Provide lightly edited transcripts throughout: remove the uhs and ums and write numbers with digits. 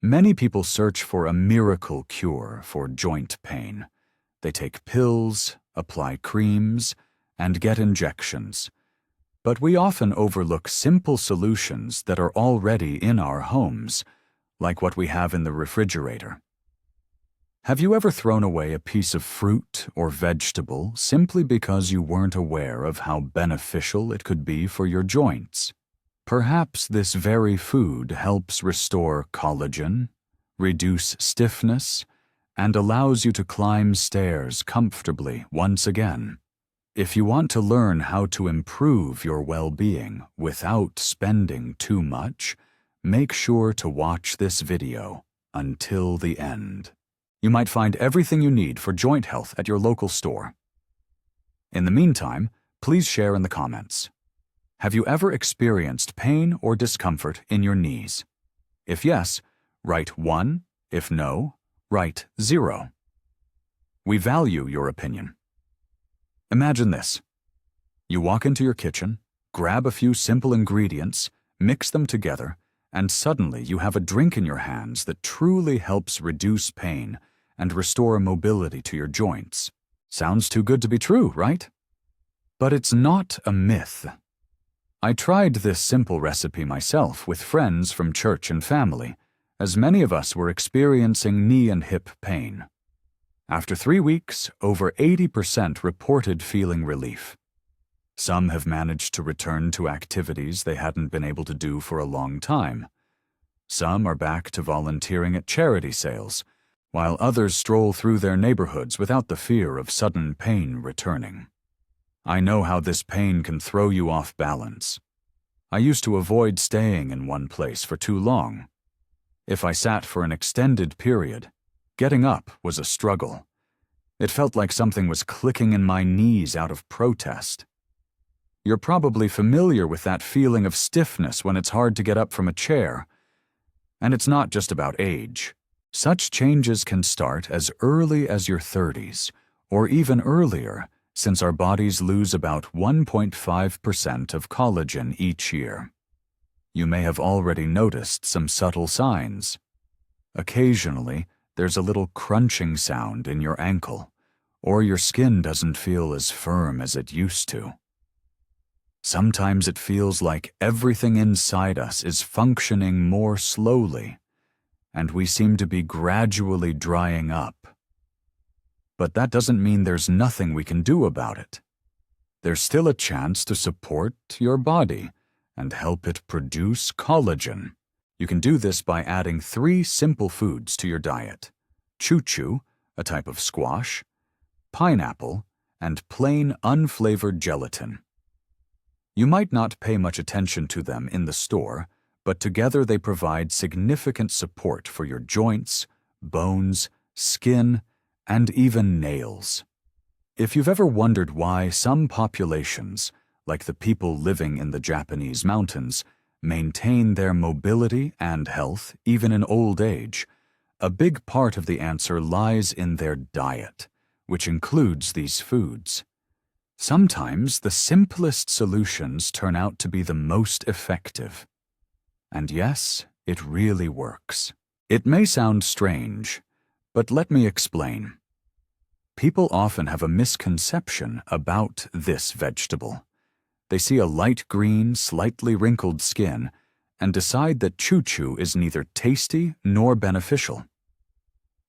Many people search for a miracle cure for joint pain. They take pills, apply creams, and get injections. But we often overlook simple solutions that are already in our homes, like what we have in the refrigerator. Have you ever thrown away a piece of fruit or vegetable simply because you weren't aware of how beneficial it could be for your joints? Perhaps this very food helps restore collagen, reduce stiffness, and allows you to climb stairs comfortably once again. If you want to learn how to improve your well-being without spending too much, make sure to watch this video until the end. You might find everything you need for joint health at your local store. In the meantime, please share in the comments. Have you ever experienced pain or discomfort in your knees? If yes, write 1. If no, write 0. We value your opinion. Imagine this. You walk into your kitchen, grab a few simple ingredients, mix them together, and suddenly you have a drink in your hands that truly helps reduce pain and restore mobility to your joints. Sounds too good to be true, right? But it's not a myth. I tried this simple recipe myself with friends from church and family, as many of us were experiencing knee and hip pain. After 3 weeks, over 80% reported feeling relief. Some have managed to return to activities they hadn't been able to do for a long time. Some are back to volunteering at charity sales, while others stroll through their neighborhoods without the fear of sudden pain returning. I know how this pain can throw you off balance. I used to avoid staying in one place for too long. If I sat for an extended period, getting up was a struggle. It felt like something was clicking in my knees out of protest. You're probably familiar with that feeling of stiffness when it's hard to get up from a chair. And it's not just about age. Such changes can start as early as your 30s, or even earlier, since our bodies lose about 1.5% of collagen each year. You may have already noticed some subtle signs. Occasionally, there's a little crunching sound in your ankle, or your skin doesn't feel as firm as it used to. Sometimes it feels like everything inside us is functioning more slowly, and we seem to be gradually drying up. But that doesn't mean there's nothing we can do about it. There's still a chance to support your body and help it produce collagen. You can do this by adding 3 simple foods to your diet: choo-choo, a type of squash, pineapple, and plain unflavored gelatin. You might not pay much attention to them in the store, but together they provide significant support for your joints, bones, skin, and even nails. If you've ever wondered why some populations, like the people living in the Japanese mountains, maintain their mobility and health even in old age, a big part of the answer lies in their diet, which includes these foods. Sometimes the simplest solutions turn out to be the most effective. And yes, it really works. It may sound strange, but let me explain. People often have a misconception about this vegetable. They see a light green, slightly wrinkled skin and decide that choo-choo is neither tasty nor beneficial.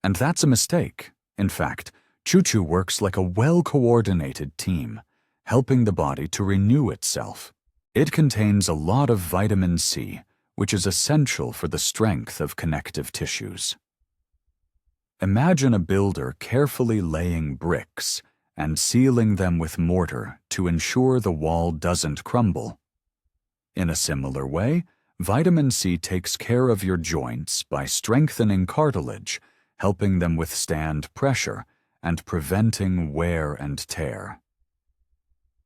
And that's a mistake. In fact, choo-choo works like a well-coordinated team, helping the body to renew itself. It contains a lot of vitamin C, which is essential for the strength of connective tissues. Imagine a builder carefully laying bricks and sealing them with mortar to ensure the wall doesn't crumble. In a similar way, vitamin C takes care of your joints by strengthening cartilage, helping them withstand pressure and preventing wear and tear.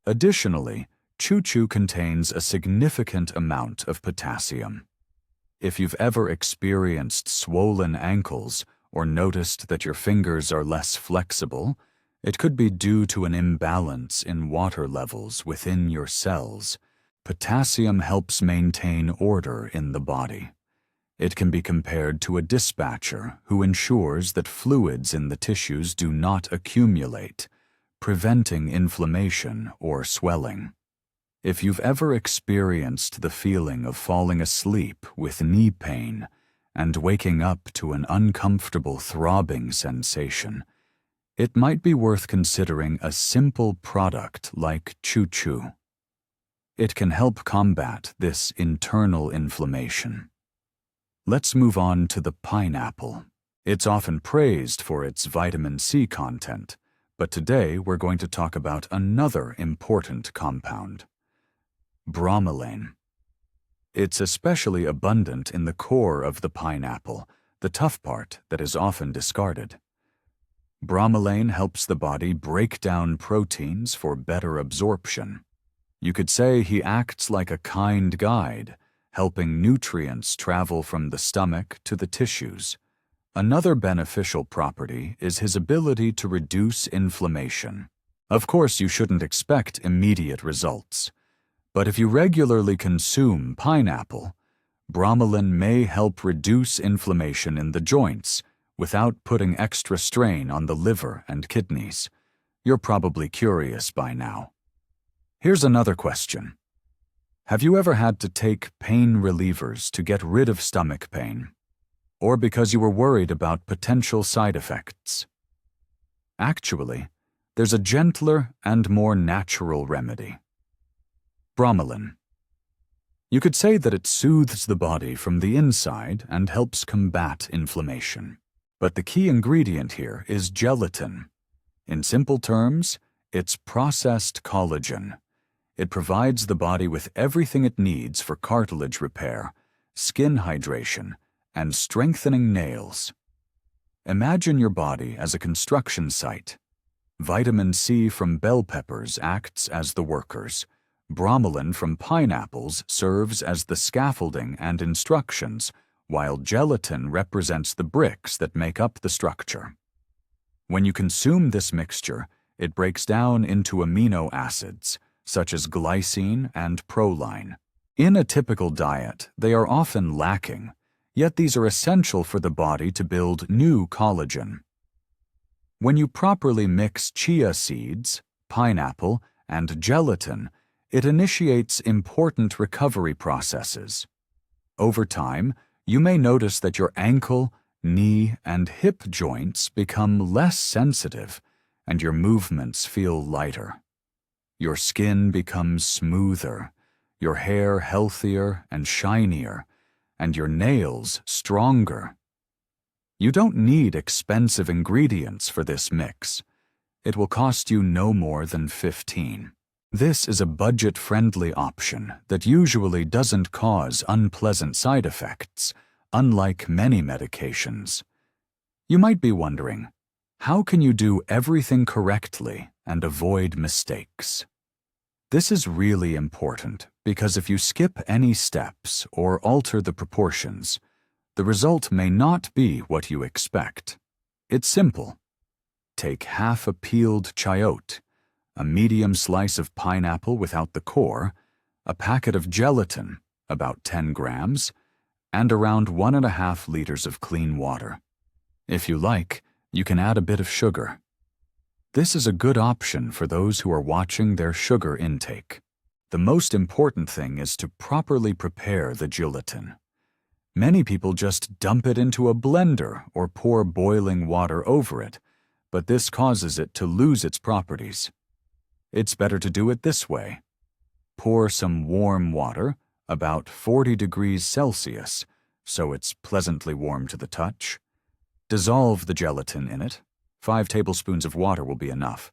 Additionally, choo-choo contains a significant amount of potassium. If you've ever experienced swollen ankles or noticed that your fingers are less flexible, it could be due to an imbalance in water levels within your cells. Potassium helps maintain order in the body. It can be compared to a dispatcher who ensures that fluids in the tissues do not accumulate, preventing inflammation or swelling. If you've ever experienced the feeling of falling asleep with knee pain and waking up to an uncomfortable throbbing sensation, it might be worth considering a simple product like Choo Choo. It can help combat this internal inflammation. Let's move on to the pineapple. It's often praised for its vitamin C content, but today we're going to talk about another important compound: bromelain. It's especially abundant in the core of the pineapple, the tough part that is often discarded. Bromelain helps the body break down proteins for better absorption. You could say he acts like a kind guide, helping nutrients travel from the stomach to the tissues. Another beneficial property is his ability to reduce inflammation. Of course, you shouldn't expect immediate results, but if you regularly consume pineapple, bromelain may help reduce inflammation in the joints without putting extra strain on the liver and kidneys. You're probably curious by now. Here's another question. Have you ever had to take pain relievers to get rid of stomach pain, or because you were worried about potential side effects? Actually, there's a gentler and more natural remedy: bromelain. You could say that it soothes the body from the inside and helps combat inflammation. But the key ingredient here is gelatin. In simple terms, it's processed collagen. It provides the body with everything it needs for cartilage repair, skin hydration, and strengthening nails. Imagine your body as a construction site. Vitamin C from bell peppers acts as the workers. Bromelain from pineapples serves as the scaffolding and instructions, while gelatin represents the bricks that make up the structure. When you consume this mixture, it breaks down into amino acids, such as glycine and proline. In a typical diet, they are often lacking, yet these are essential for the body to build new collagen. When you properly mix chia seeds, pineapple, and gelatin, it initiates important recovery processes. Over time, you may notice that your ankle, knee, and hip joints become less sensitive, and your movements feel lighter. Your skin becomes smoother, your hair healthier and shinier, and your nails stronger. You don't need expensive ingredients for this mix. It will cost you no more than $15. This is a budget-friendly option that usually doesn't cause unpleasant side effects, unlike many medications. You might be wondering, how can you do everything correctly and avoid mistakes? This is really important because if you skip any steps or alter the proportions, the result may not be what you expect. It's simple. Take half a peeled chayote, a medium slice of pineapple without the core, a packet of gelatin, about 10 grams, and around 1.5 liters of clean water. If you like, you can add a bit of sugar. This is a good option for those who are watching their sugar intake. The most important thing is to properly prepare the gelatin. Many people just dump it into a blender or pour boiling water over it, but this causes it to lose its properties. It's better to do it this way. Pour some warm water, about 40 degrees Celsius, so it's pleasantly warm to the touch. Dissolve the gelatin in it. 5 tablespoons of water will be enough,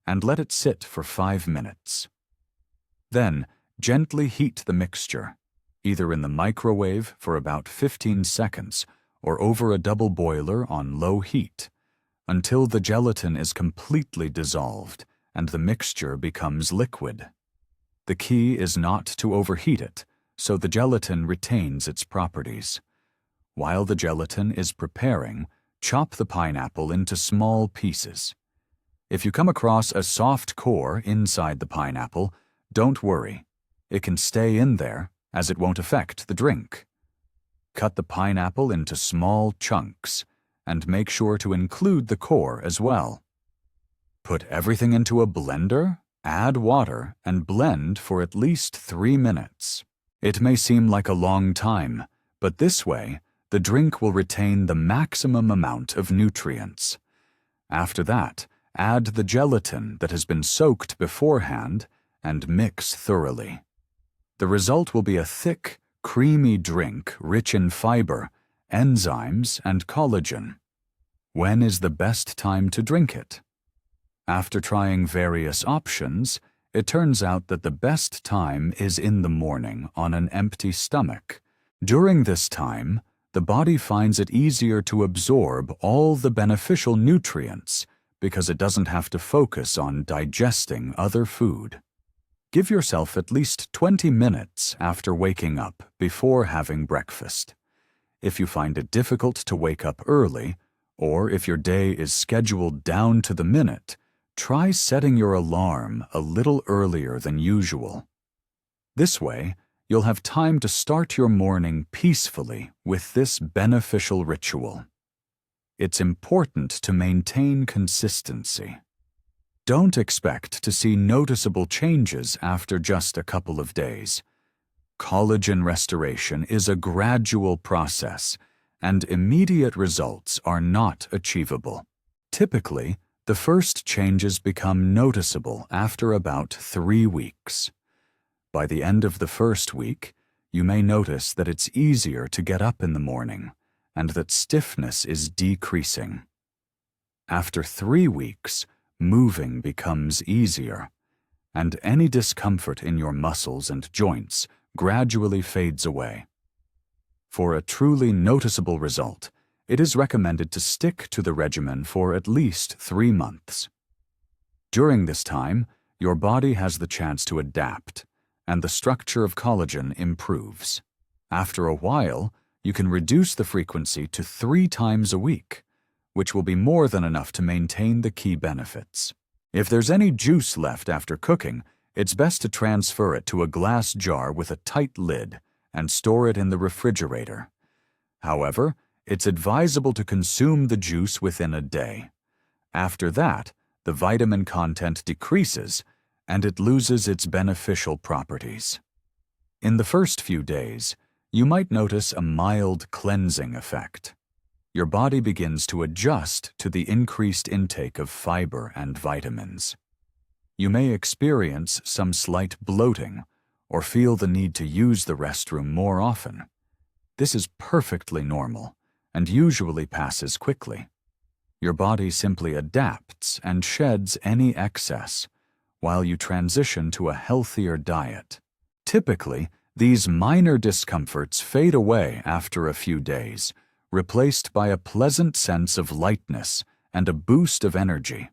and let it sit for 5 minutes. Then, gently heat the mixture, either in the microwave for about 15 seconds or over a double boiler on low heat, until the gelatin is completely dissolved and the mixture becomes liquid. The key is not to overheat it, so the gelatin retains its properties. While the gelatin is preparing, chop the pineapple into small pieces. If you come across a soft core inside the pineapple, don't worry. It can stay in there, as it won't affect the drink. Cut the pineapple into small chunks, and make sure to include the core as well. Put everything into a blender, add water, and blend for at least 3 minutes. It may seem like a long time, but this way, the drink will retain the maximum amount of nutrients. After that, add the gelatin that has been soaked beforehand and mix thoroughly. The result will be a thick, creamy drink rich in fiber, enzymes, and collagen. When is the best time to drink it? After trying various options, it turns out that the best time is in the morning on an empty stomach. During this time, the body finds it easier to absorb all the beneficial nutrients because it doesn't have to focus on digesting other food. Give yourself at least 20 minutes after waking up before having breakfast. If you find it difficult to wake up early, or if your day is scheduled down to the minute, try setting your alarm a little earlier than usual. This way, you'll have time to start your morning peacefully with this beneficial ritual. It's important to maintain consistency. Don't expect to see noticeable changes after just a couple of days. Collagen restoration is a gradual process, and immediate results are not achievable. Typically, the first changes become noticeable after about 3 weeks. By the end of the first week, you may notice that it's easier to get up in the morning and that stiffness is decreasing. After 3 weeks, moving becomes easier, and any discomfort in your muscles and joints gradually fades away. For a truly noticeable result, it is recommended to stick to the regimen for at least 3 months. During this time, your body has the chance to adapt, and the structure of collagen improves. After a while, you can reduce the frequency to 3 times a week, which will be more than enough to maintain the key benefits. If there's any juice left after cooking, it's best to transfer it to a glass jar with a tight lid and store it in the refrigerator. However, it's advisable to consume the juice within a day. After that, the vitamin content decreases and it loses its beneficial properties. In the first few days, you might notice a mild cleansing effect. Your body begins to adjust to the increased intake of fiber and vitamins. You may experience some slight bloating or feel the need to use the restroom more often. This is perfectly normal and usually passes quickly. Your body simply adapts and sheds any excess while you transition to a healthier diet. Typically, these minor discomforts fade away after a few days, replaced by a pleasant sense of lightness and a boost of energy.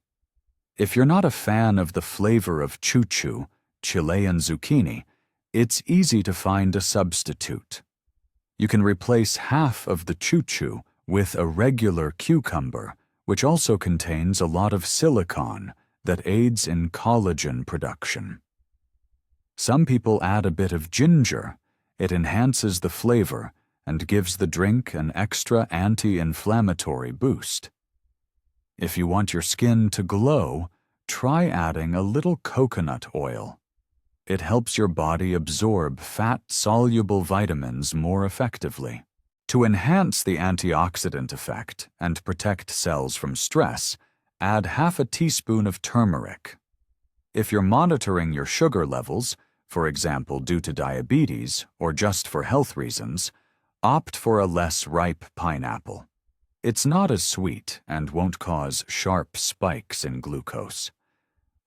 If you're not a fan of the flavor of choo-choo, Chilean zucchini, it's easy to find a substitute. You can replace half of the choo-choo with a regular cucumber, which also contains a lot of silicon that aids in collagen production. Some people add a bit of ginger. It enhances the flavor and gives the drink an extra anti-inflammatory boost. If you want your skin to glow, try adding a little coconut oil. It helps your body absorb fat-soluble vitamins more effectively. To enhance the antioxidant effect and protect cells from stress, add half a teaspoon of turmeric. If you're monitoring your sugar levels, for example due to diabetes or just for health reasons, opt for a less ripe pineapple. It's not as sweet and won't cause sharp spikes in glucose.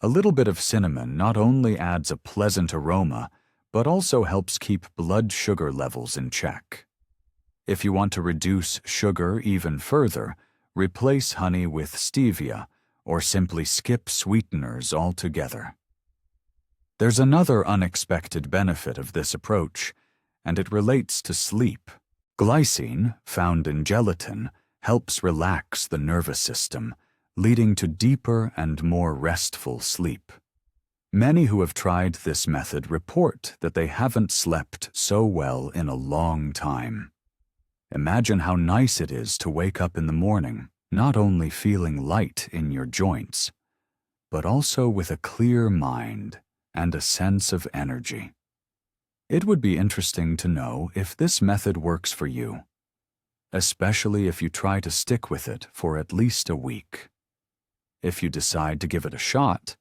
A little bit of cinnamon not only adds a pleasant aroma, but also helps keep blood sugar levels in check. If you want to reduce sugar even further, replace honey with stevia or simply skip sweeteners altogether. There's another unexpected benefit of this approach, and it relates to sleep. Glycine, found in gelatin, helps relax the nervous system, leading to deeper and more restful sleep. Many who have tried this method report that they haven't slept so well in a long time. Imagine how nice it is to wake up in the morning, not only feeling light in your joints, but also with a clear mind and a sense of energy. It would be interesting to know if this method works for you, especially if you try to stick with it for at least a week. If you decide to give it a shot,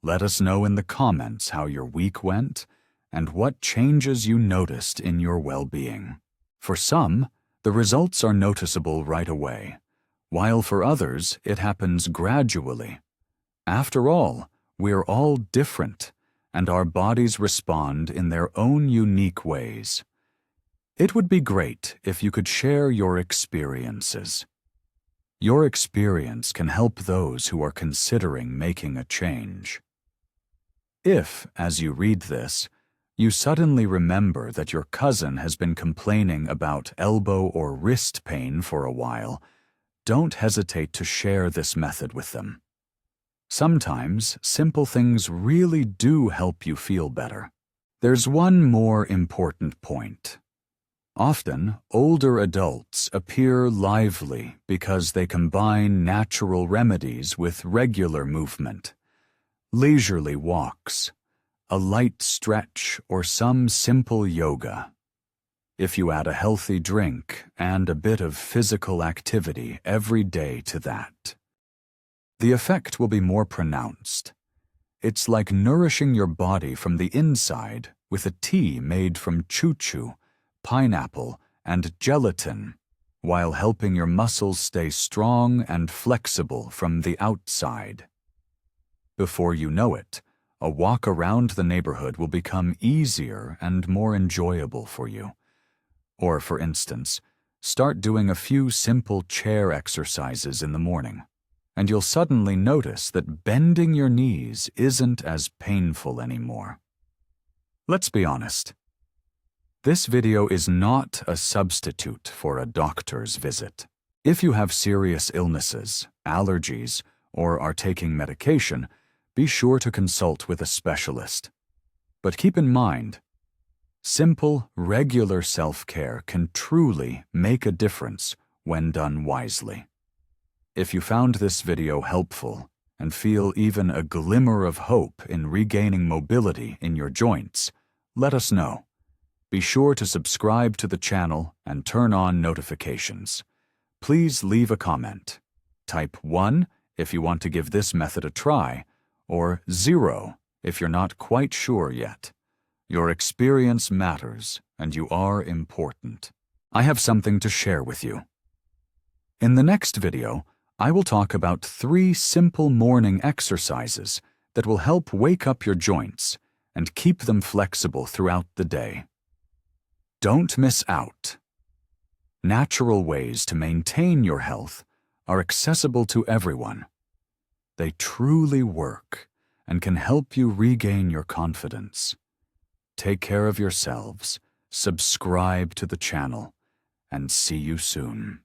let us know in the comments how your week went and what changes you noticed in your well-being. For some, the results are noticeable right away, while for others it happens gradually. After all, we're all different, and our bodies respond in their own unique ways. It would be great if you could share your experiences. Your experience can help those who are considering making a change. If, as you read this, you suddenly remember that your cousin has been complaining about elbow or wrist pain for a while, don't hesitate to share this method with them. Sometimes simple things really do help you feel better. There's one more important point. Often, older adults appear lively because they combine natural remedies with regular movement. Leisurely walks, a light stretch, or some simple yoga. If you add a healthy drink and a bit of physical activity every day to that, the effect will be more pronounced. It's like nourishing your body from the inside with a tea made from choo-choo, pineapple, and gelatin, while helping your muscles stay strong and flexible from the outside. Before you know it, a walk around the neighborhood will become easier and more enjoyable for you. Or, for instance, start doing a few simple chair exercises in the morning, and you'll suddenly notice that bending your knees isn't as painful anymore. Let's be honest. This video is not a substitute for a doctor's visit. If you have serious illnesses, allergies, or are taking medication, be sure to consult with a specialist. But keep in mind, simple, regular self-care can truly make a difference when done wisely. If you found this video helpful and feel even a glimmer of hope in regaining mobility in your joints, let us know. Be sure to subscribe to the channel and turn on notifications. Please leave a comment. Type 1 if you want to give this method a try, or 0 if you're not quite sure yet. Your experience matters, and you are important. I have something to share with you. In the next video, I will talk about 3 simple morning exercises that will help wake up your joints and keep them flexible throughout the day. Don't miss out. Natural ways to maintain your health are accessible to everyone. They truly work and can help you regain your confidence. Take care of yourselves, subscribe to the channel, and see you soon.